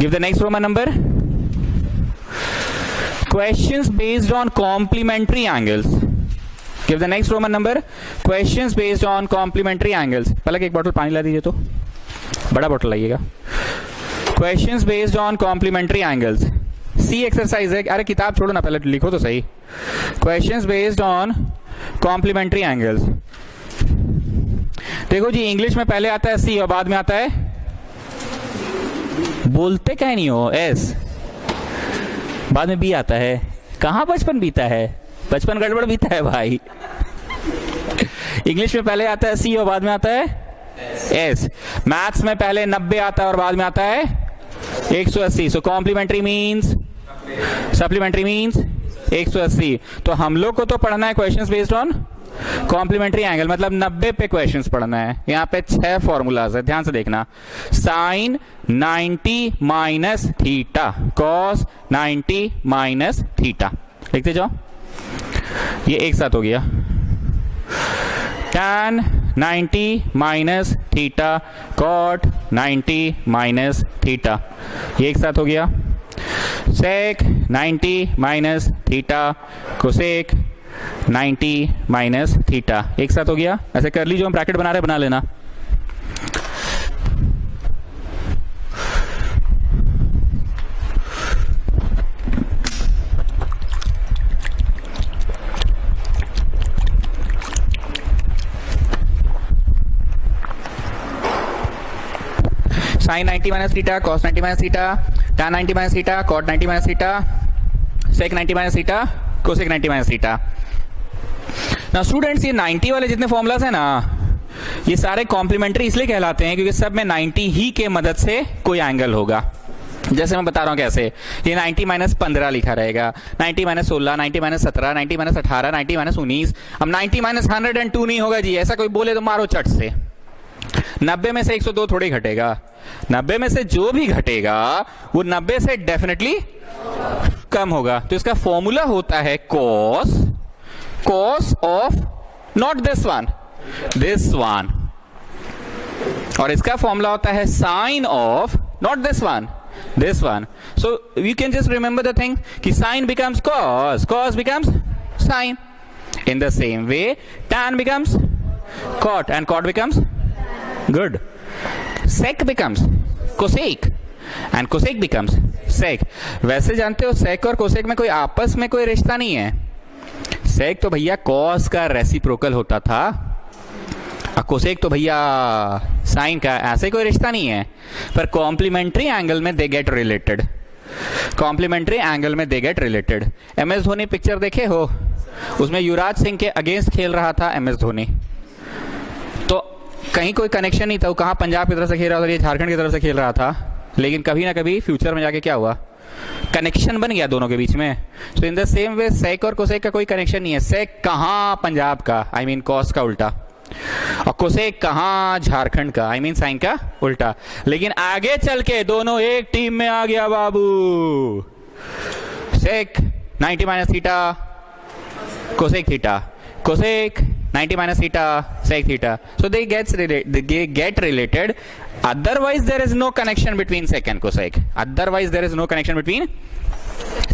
Give the next Roman number. Questions based on complementary angles. Give the next Roman number. Questions based on complementary angles. पहले एक बोतल पानी ला दीजिए, तो बड़ा बोतल लाइएगा. Questions based on complementary angles. C exercise है. अरे किताब छोड़ो ना, पहले लिखो तो सही. Questions based on complementary angles. देखो जी, इंग्लिश में पहले आता है सी और बाद में आता है, बोलते क्या नहीं हो, एस. बाद में बी आता है. कहां बचपन बीता है, बचपन गड़बड़ बीता है भाई. इंग्लिश में पहले आता है सी और बाद में आता है एस. मैथ्स में पहले 90 आता है और बाद में आता है 180. So complementary means, supplementary means 180. तो हम लोग को तो पढ़ना है questions based on complementary angle, मतलब 90 पे क्वेश्चंस पढ़ना है. यहाँ पे 6 फॉर्मूलाज है, ध्यान से देखना. Sine 90 minus theta, cos 90 minus theta. लिखते जाओ, ये एक साथ हो गया. tan 90 minus theta, cot 90 minus theta, ये एक साथ हो गया. Sec 90 minus theta, cosec 90 minus theta, एक साथ हो गया. ऐसे कर लीजिए, हम ब्रैकेट बना रहे, बना लेना. Sine 90 minus theta, cos 90 minus theta, tan 90 minus theta, cot 90 minus theta, sec 90 minus theta, cosec 90 minus theta. ना स्टूडेंट्स, ये 90 वाले जितने फॉर्मूलाज हैं ना, ये सारे कॉम्प्लीमेंट्री इसलिए कहलाते हैं क्योंकि सब में 90 ही के मदद से कोई एंगल होगा. जैसे मैं बता रहा हूं कैसे. ये 90 माइनस 15 लिखा रहेगा, 90 माइनस 16, 90 माइनस 17, 90 माइनस 18, 90 माइनस 19. अब 90 माइनस 102 नहीं होगा जी. ऐसा कोई बोले तो मारो चट से. 90 में से 102 थोड़ी घटेगा. 90 में से जो भी घटेगा वो 90 से डेफिनेटली कम होगा. तो इसका फॉर्मूला होता है cos, cos of not this one, this one. और इसका फॉर्मूला होता है sine of not this one, this one. So you can just remember the thing कि sin becomes cos, cos becomes sin. In the same way tan becomes cot and cot becomes good. sec becomes cosec and cosec becomes sec. वैसे जानते हो sec और cosec में कोई आपस में कोई रिश्ता नहीं है. sec तो भैया cos का रेसिप्रोकल होता था, कोसेक तो भैया साइन का. ऐसे कोई रिश्ता नहीं है. पर कॉम्प्लीमेंट्री एंगल में they get related. Complementary angle में they get related. MS Dhoni picture देखे हो, उसमें युवराज सिंह के अगेंस्ट खेल रहा था एमएस धोनी. तो कहीं कोई कनेक्शन नहीं था. वो कहाँ पंजाब की तरफ से खेल रहा था, ये झारखंड की तरफ से खेल रहा था. लेकिन कभी ना कभी फ्यूचर में जाके क्या हुआ, कनेक्शन बन गया दोनों के बीच में. सो इन द सेम वे सेक और कोसेक का कोई कनेक्शन नहीं है. सेक कहाँ पंजाब का, आई मीन कॉस का उल्टा, और कोसेक कहां झारखंड का, आई मीन साइन का उल्टा. लेकिन आगे चल के दोनों एक टीम में आ गया बाबू. Sec 90 minus theta, cosec theta, cosec 90 minus theta, sec theta. So they get related. Otherwise there is no connection between sec and cosec. Otherwise there is no connection between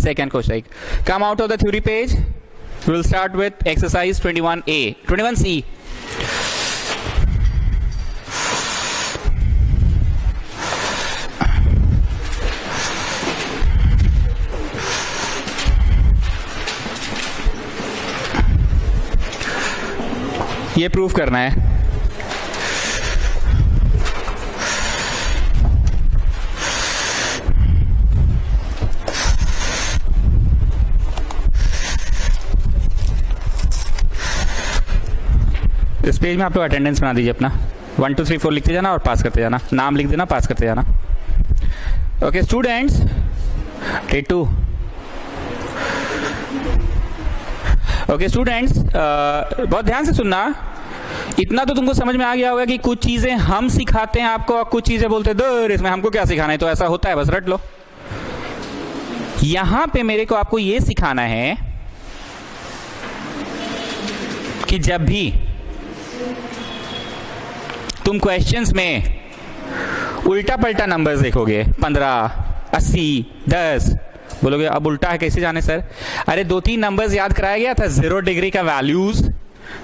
sec and cosec. Come out of the theory page. We will start with exercise 21A, 21C. ये proof करना है. इस page में आप लोग attendance बना दीजिए अपना. 1 2 3 4 लिखते जाना और पास करते जाना. नाम लिख देना, पास करते जाना. Okay students, day 2. Okay students, बहुत ध्यान से सुनना. इतना तो तुमको समझ में आ गया होगा कि कुछ चीजें हम सिखाते हैं आपको और कुछ चीजें बोलते हैं दूर, इसमें हमको क्या सिखाना है. तो ऐसा होता है, बस रट लो. यहां पे मेरे को आपको यह सिखाना है कि जब भी तुम क्वेश्चंस में उल्टा पलटा नंबर्स देखोगे, 15, 80, 10। बोलोगे अब उल्टा है, कैसे जाने सर? अरे 2-3 नंबर्स याद कराया गया था, 0 डिग्री का वैल्यूज,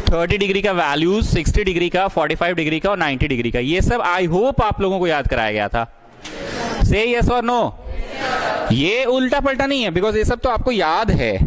30 डिग्री का वैल्यूज, 60 डिग्री का, 45 डिग्री का और 90 डिग्री का। ये सब आई होप आप लोगों को याद कराया गया था। से यस और नो? ये उल्टा पलटा नहीं है, बिकॉज ये सब तो आपको याद है,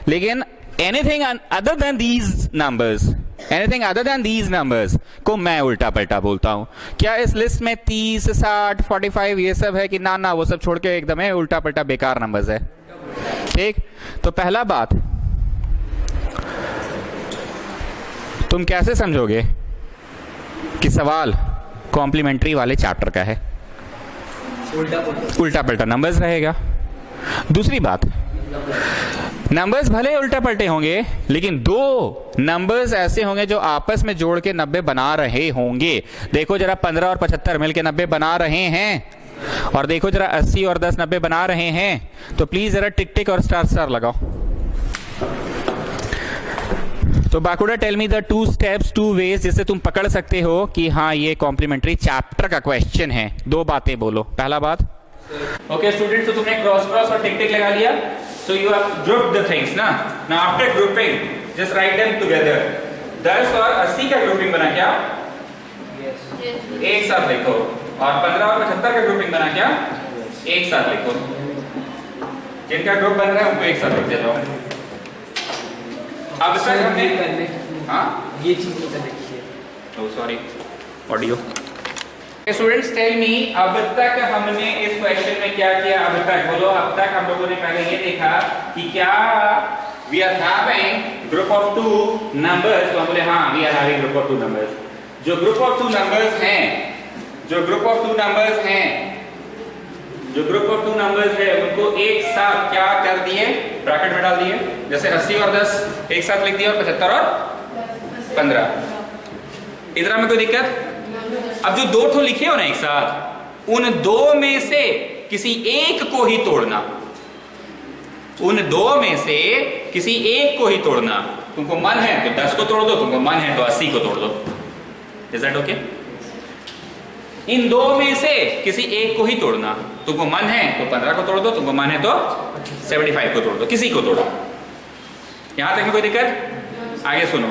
लेकिन anything other than these numbers, anything other than these numbers को मैं उल्टा पलटा बोलता हूं। क्या इस लिस्ट में 30, 60, 45 ये सब है कि ना? ना, वो सब छोड़ के एकदम है उल्टा पलटा बेकार नंबर्स है। ठीक, तो पहला बात, तुम कैसे समझोगे कि सवाल कॉम्प्लीमेंट्री वाले चैप्टर का है? उल्टा पलटा नंबर्स रहेगा। दूसरी बात, नंबर्स भले उल्टा पलटे होंगे, लेकिन 2 नंबर्स ऐसे होंगे जो आपस में जोड़ के 90 बना रहे होंगे। देखो जरा 15 और 75 मिलके 90 बना रहे हैं, और देखो जरा 80 और 10 90 बना रहे हैं। तो प्लीज जरा टिक टिक और स्टार स्टार लगाओ। तो बाकुड़ा tell me the 2 steps 2 ways जिससे तुम पकड़ सकते हो कि हाँ ये कॉम्प्लीमेंट्री चैप्टर का क्वेश्चन है। 2 बातें बोलो। पहला बात, ओके स्टूडेंट्स, तो तुमने क्रॉस क्रॉस और टिक टिक लगा लिया, so you have grouped the things ना। Now after grouping just write them together. 10 और 80 का ग्रुपिंग बना क्या? एक साथ लिखो। और 15 और 75 का ग्रुपिंग बना क्या? एक साथ लिखो। जिनका ग्रुप बन रहा है उनको एक साथ लिख देता हूं। अब तक हमने ये चीज नहीं कर रखी है। Oh sorry, audio. Students tell me, अब तक हमने इस क्वेश्चन में क्या किया? अब तक बोलो, अब तक हम लोगों ने पहले ये देखा कि क्या we are having group of 2 numbers. तो हम बोले हाँ we are having group of 2 numbers. जो ग्रुप ऑफ 2 नंबर्स हैं, जो ग्रुप ऑफ 2 नंबर्स हैं, जो ग्रुप ऑफ 2 नंबर्स है उनको एक साथ क्या कर दिए? ब्रैकेट में डाल दिए। जैसे 80 और 10 एक साथ लिख दिया, और 75 और 15। इतना में कोई दिक्कत? अब जो 2 ठो लिखे हो ना एक साथ, उन 2 में से किसी एक को ही तोड़ना। उन 2 में से किसी एक को ही तोड़ना। तुमको मन है तो 10 को तोड़ दो, तुमको मन है तो 80 को तोड़ दो। Is that okay? इन 2 में से किसी एक को ही तोड़ना। तुमको मन है तो 15 को तोड़ दो, तुमको मन है तो 75 को तोड़ दो, किसी को तोड़ो। यहां तक में कोई दिक्कत? आगे सुनो,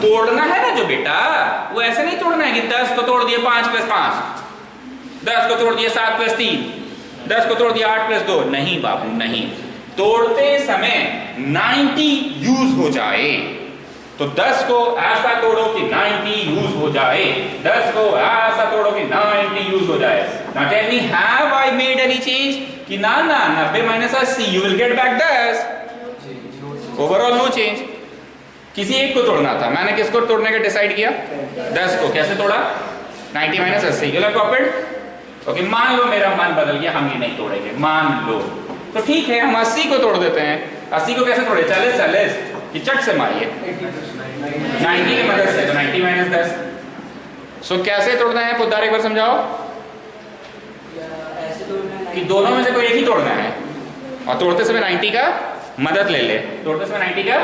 तोड़ना है ना जो बेटा, वो ऐसे नहीं तोड़ना है कि 10 को तोड़ दिया 5 + 5, 10 को तोड़ दिया 7 + 3, 10 को तोड़ दिया 8 + 2। नहीं बाबू नहीं, तोड़ते समय 90 यूज हो जाए। तो 10 को ऐसा तोड़ो कि 90 यूज हो जाए, 10 को ऐसा तोड़ो कि 90 यूज हो जाए। Now tell me, have I made any change? कि ना 90 - 80 you will get back 10. Overall no change. किसी एक को तोड़ना था, मैंने किसको तोड़ने का डिसाइड किया? 10 को। कैसे तोड़ा? 90 - 80। You have copied? Okay, मान लो मेरा मन बदल गया, हम ये नहीं तोड़ेंगे, मान लो। तो ठीक है, हम 80 को तोड़ देते हैं। 80 को कैसे तोड़े? 40 कि चट से मारिए 90 की मदद से, तो 90 - 10। सो कैसे तोड़ना है पुद्दार, एक बार समझाओ। कि दोनों में से कोई एक ही तोड़ना है, और तोड़ते समय 90 का मदद ले ले। तोड़ते समय 90 का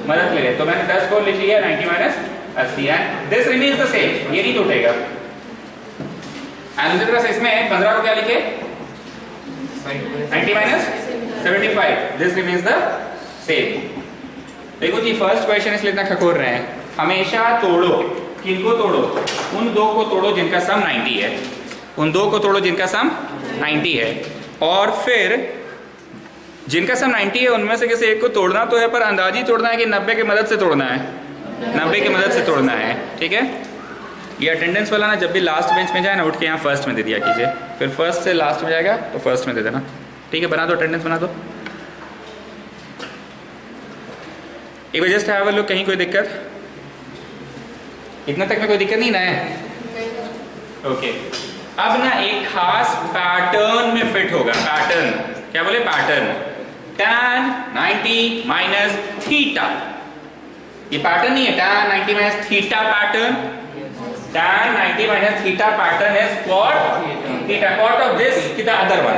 मदद ले ले। तो मैंने 10 को लिख लिया 90 - 80 and this remains the same, ये नहीं टूटेगा। एंड दूसरी तरह से इसमें 15 को क्या लिखे? 90 - 75, दिस रिमेन्स द सेम। देखो जी, फर्स्ट क्वेश्चन इसलिए इतना खकोर रहे हैं। हमेशा तोड़ो, किनको तोड़ो? उन 2 को तोड़ो जिनका सम 90 है। उन 2 को तोड़ो जिनका सम 90 है, और फिर जिनका सम 90 है उनमें से किसी एक को तोड़ना तो है, पर अंदाजी तोड़ना है कि 90 की मदद से तोड़ना है। 90 की मदद से तोड़ना है, ठीक है? ये अटेंडेंस वाला ना जब भी लास्ट बेंच में जाए ना, उठ के यहाँ फर्स्ट में दे दिया कीजिए, फिर फर्स्ट से लास्ट में जाएगा तो फर्स्ट में दे देना, ठीक है? बना दो, अटेंडेंस बना दो। एक बार जस्ट हैव अ लुक, कहीं कोई दिक्कत? इतना तक में कोई दिक्कत नहीं ना है? ओके, अब ना एक खास पैटर्न में फिट होगा। पैटर्न क्या बोले? Pattern tan 90 - theta. ये पैटर्न नहीं है, tan 90 - theta pattern. tan 90 - theta pattern है cot theta. cot of this की द अदर वन।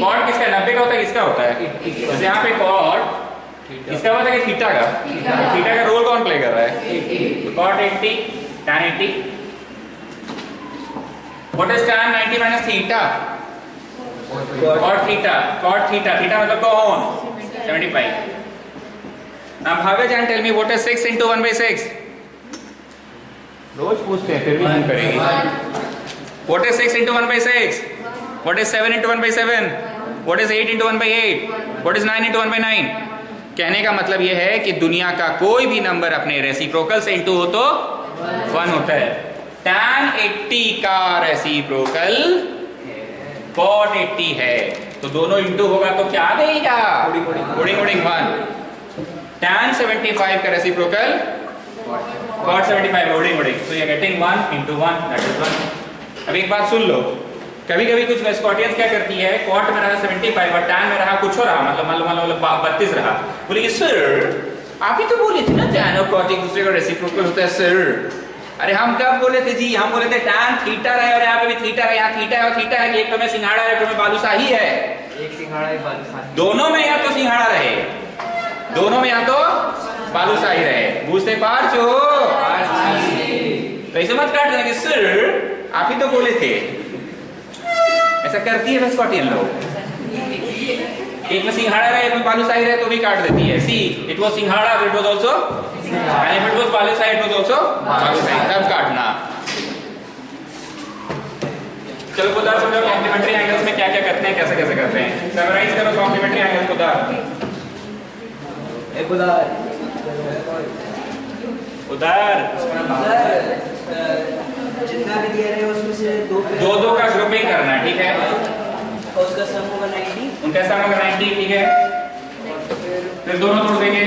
cot किसका? 90 का होता है, किसका होता है? जैसे यहाँ पे cot किसका होता है? थीटा का। थीटा का रोल कौन प्ले कर रहा है? cot 80 tan 80। What is tan 90 - theta? cot theta मतलब कौन 75. Now Bhavya tell me what is 6 into 1 by 6. रोज पूछते हैं फिर भी हम करेंगे. What is 6 into 1 by 6? What is 7 into 1 by 7? What is 8 into 1 by 8? What is 9 into 1 by 9? कहने का मतलब यह है कि दुनिया का कोई भी नंबर अपने रेसिप्रोकल से इंटू हो तो 1 होता है. tan 80 का रेसिप्रोकल cot 80 है, तो दोनों इंटू होगा तो क्या देगा? कोडिंग 1. tan 75 का reciprocal cot 75 coding. So you are getting 1 into 1, that is 1. अब एक बात सुन लो, कभी कभी कुछ स्कॉटियंस क्या करती है, कॉट में रहा 75 और टैन में रहा कुछ हो रहा, मतलब 32 रहा. बोलेगी सर आप ही तो बोले थे ना टैन और कॉट एक दूसरे का रेसिप्रोकल होता है सर. अरे हम कब बोले थे जी? हम बोले थे टैन थीटा रहे और यहाँ पे भी थीटा है, यहाँ थीटा है और थीटा है कि एक तो में सिंघाड़ा है, एक तो में बालूशाही है. एक सिंघाड़ा एक बालूशाही. दोनों में या तो सिंघाड़ा रहे, दोनों में या तो बालूशाही रहे. बुझते पार छो? तो ऐसे मत काट देना कि सर आप ही तो बोले थे. ऐसा करती है स्कॉटियन लोग. एक में सिंघाड़ा रहे, एक में बालूशाही रहे तो भी काट देती है. सी इट वाज सिंघाड़ा, it was also, and if it was balushahi, it was also balushahi. तब काटना. चलो खुदा समझो कॉम्प्लीमेंट्री एंगल्स में क्या क्या करते हैं, कैसे कैसे करते हैं. समराइज करो कॉम्प्लीमेंट्री एंगल्स. खुदा एक उधर जितना भी दिया रहे उसमें से दो का ग्रुपिंग करना है. ठीक है, और उसका सम होगा 90. उनका सम होगा 90. ठीक है, फिर दोनों तोड़ देंगे.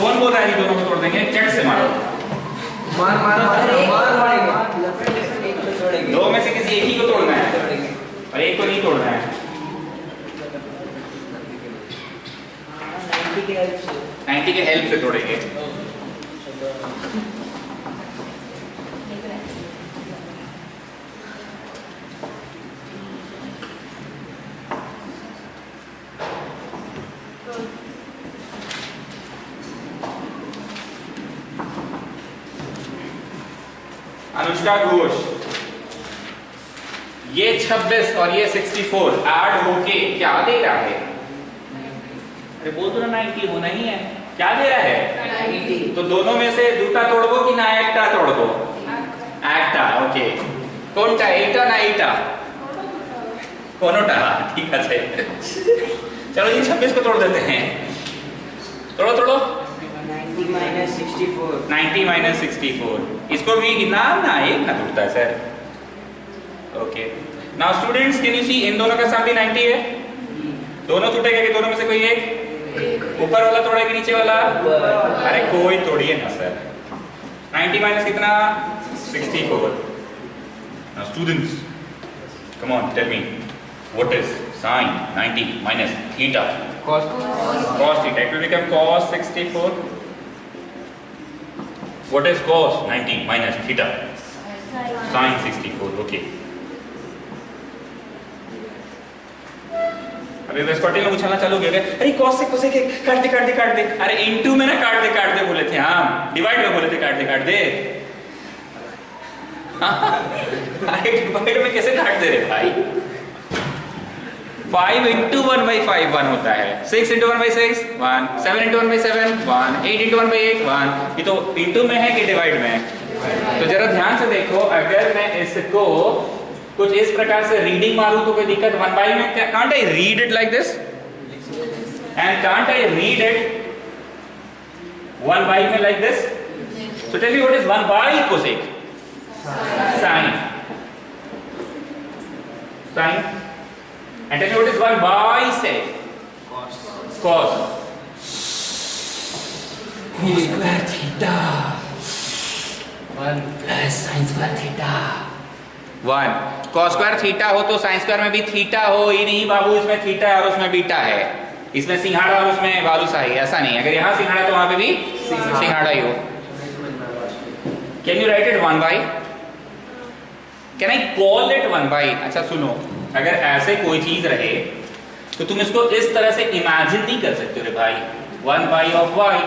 कौन बोल रहा है दोनों को तोड़ देंगे? चट से मारो. दो में से किसी एक ही को तोड़ना है और एक को नहीं तोड़ना है. 90 के हेल्प से तोड़ेंगे. अनुष्का घोष, ये 26 और ये 64 ऐड होके क्या दे रहा है? अरे बोल दो ना 90 होना ही है. क्या दे रहा है? 90. तो दोनों में से दूटा तोड़बो कि ना एकटा तोड़बो? एकटा. ओके, कोनटा एटा ना एटा? कोनोटा. ठीक है, चलो ये 26 को तोड़ देते हैं. तोड़ो 90 माइनस 64. इसको भी गिनना ना, एक ना टूटता है sir. Okay, now students can you see in दोनों का सम भी 90 है. दोनों टूटेगा कि दोनों में से कोई एक? ऊपर वाला तोड़ेगा कि नीचे वाला? अरे कोई तोड़िए ना सर. 90 माइनस कितना? 64. Now students come on tell me what is sin 90 minus theta? cos theta. It will become cos 64. What is cos 90 minus theta? Sin 64. Okay. अभी स्कॉटियन लोग उछलना चालू हो गए. अरे cos से cosec काट दे. अरे इनटू में ना काट दे बोले थे हम. डिवाइड में बोले थे काट दे. अरे डिवाइड में कैसे काट दे रहे भाई? 5 into 1 by 5 1 होता है. 6 into 1 by 6 1. 7 into 1 by 7 1. 8 into 1 by 8 1. ये तो इंटू में है कि डिवाइड में? तो जरा ध्यान से देखो, अगर मैं इसको कुछ इस प्रकार से रीडिंग मारूं तो कोई दिक्कत? 1 by में can't I read it like this? And can't I read it 1 by में like this? So tell me what is 1 by cosec? Sin. And tell me what is 1 by sec? Cos. Cos square theta 1 plus sin square theta 1. cos square theta हो तो sin square में भी theta हो ही नहीं बाबू. इसमें theta है और उसमें बीटा है. इसमें सिंघाड़ा और उसमें बालूशाही. ऐसा नहीं, अगर यहाँ सिंघाड़ा तो वहां पे भी सिंघाड़ा ही हो. Can you write it 1 by? Can I call it 1 by? अच्छा सुनो, अगर ऐसे कोई चीज रहे तो तुम इसको इस तरह से इमेजिन नहीं कर सकते रे भाई. 1 by of y.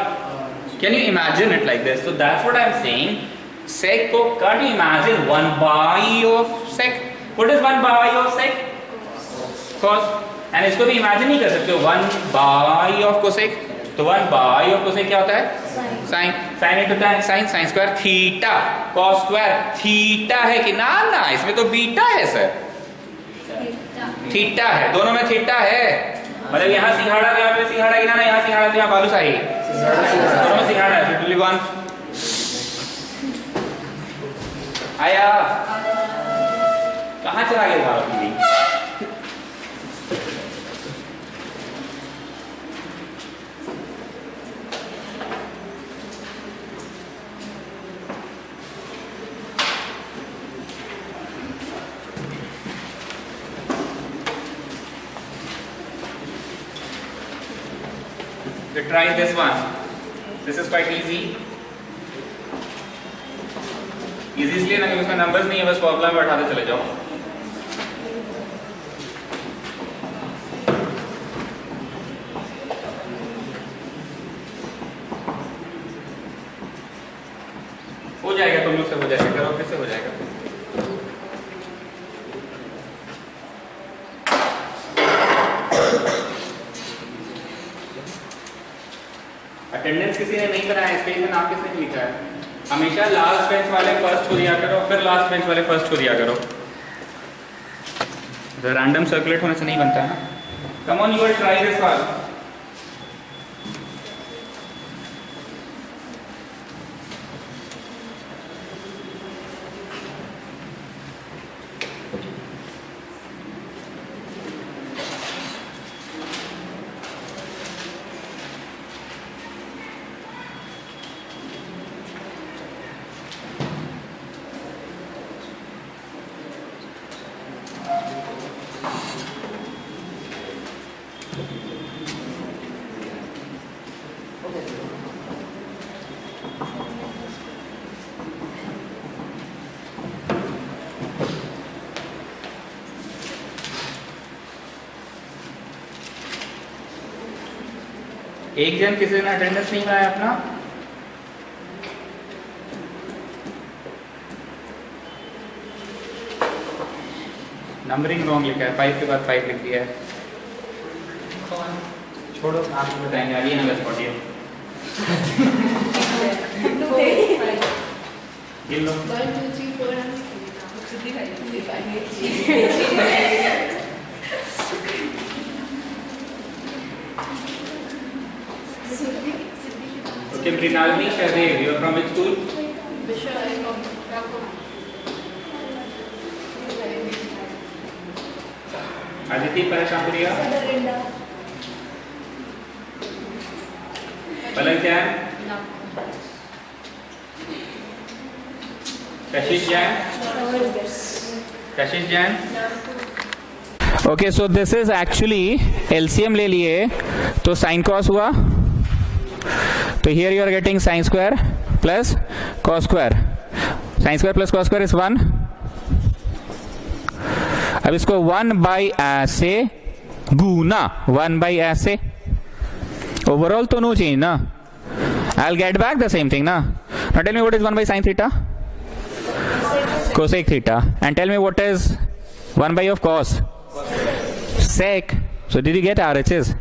Can you imagine it like this? So that's what I'm saying. Sec को can't you imagine 1 by of sec? What is 1 by of sec? cos, and इसको भी इमेजिन नहीं कर सकते हो 1 बाई ऑफ कोसेक, तो 1 by of cosec क्या होता है साइन, साइन इट होता है sine, sine square theta, cos square theta है कि ना, ना इसमें तो बीटा है सर, थीटा है, दोनों में थीटा है, मतलब यहाँ सिंघाड़ा तो यहाँ पे सिंघाड़ा गिना ना, यहाँ सिंघाड़ा तो यहाँ बालूशाही, दोनों में सिंघाड़ा है, तो 1 आया, कहाँ चला गया भारत में? So try this one. This is quite easy. Easy इसलिए ना कि उसमें नंबर्स नहीं है, बस फॉर्मूला में बैठाते चले जाओ. हो जाएगा, तुम लोग से हो जाएगा, करो कैसे हो जाएगा. अटेंडेंस किसी ने नहीं बनाया, इस पेज में नाम किसने लिखा है? हमेशा लास्ट बेंच वाले फर्स्ट को दिया करो, फिर लास्ट बेंच वाले फर्स्ट को दिया करो. रैंडम सर्कुलेट होने से नहीं बनता है ना. Come on, you will try this one. एक जन किसी ने अटेंडेंस नहीं बनाया अपना, नंबरिंग रॉन्ग लिखा है, 5 के बाद 5 लिख दिया है. छोड़ो, आपको बताएंगे आगे ना, बस पढ़िए. गिन लो. 1 2 3 4 Okay, Mrinalini Shahdev, you are from which school? Aditi Parashampuria, Palak Jain, Kashish Jain, Kashish Jain. Okay, so this is actually LCM ले लिए तो sin cos हुआ, तो here you are getting sin square plus cos square. Sin square plus cos square is 1. अब इसको 1 by ऐसे गुना 1 by ऐसे, overall तो नो चेंज ना. I'll get back the same thing ना. Now tell me what is 1 by sin theta? Cosec theta. And tell me what is 1 by of cos? Sec. So did you get RHS?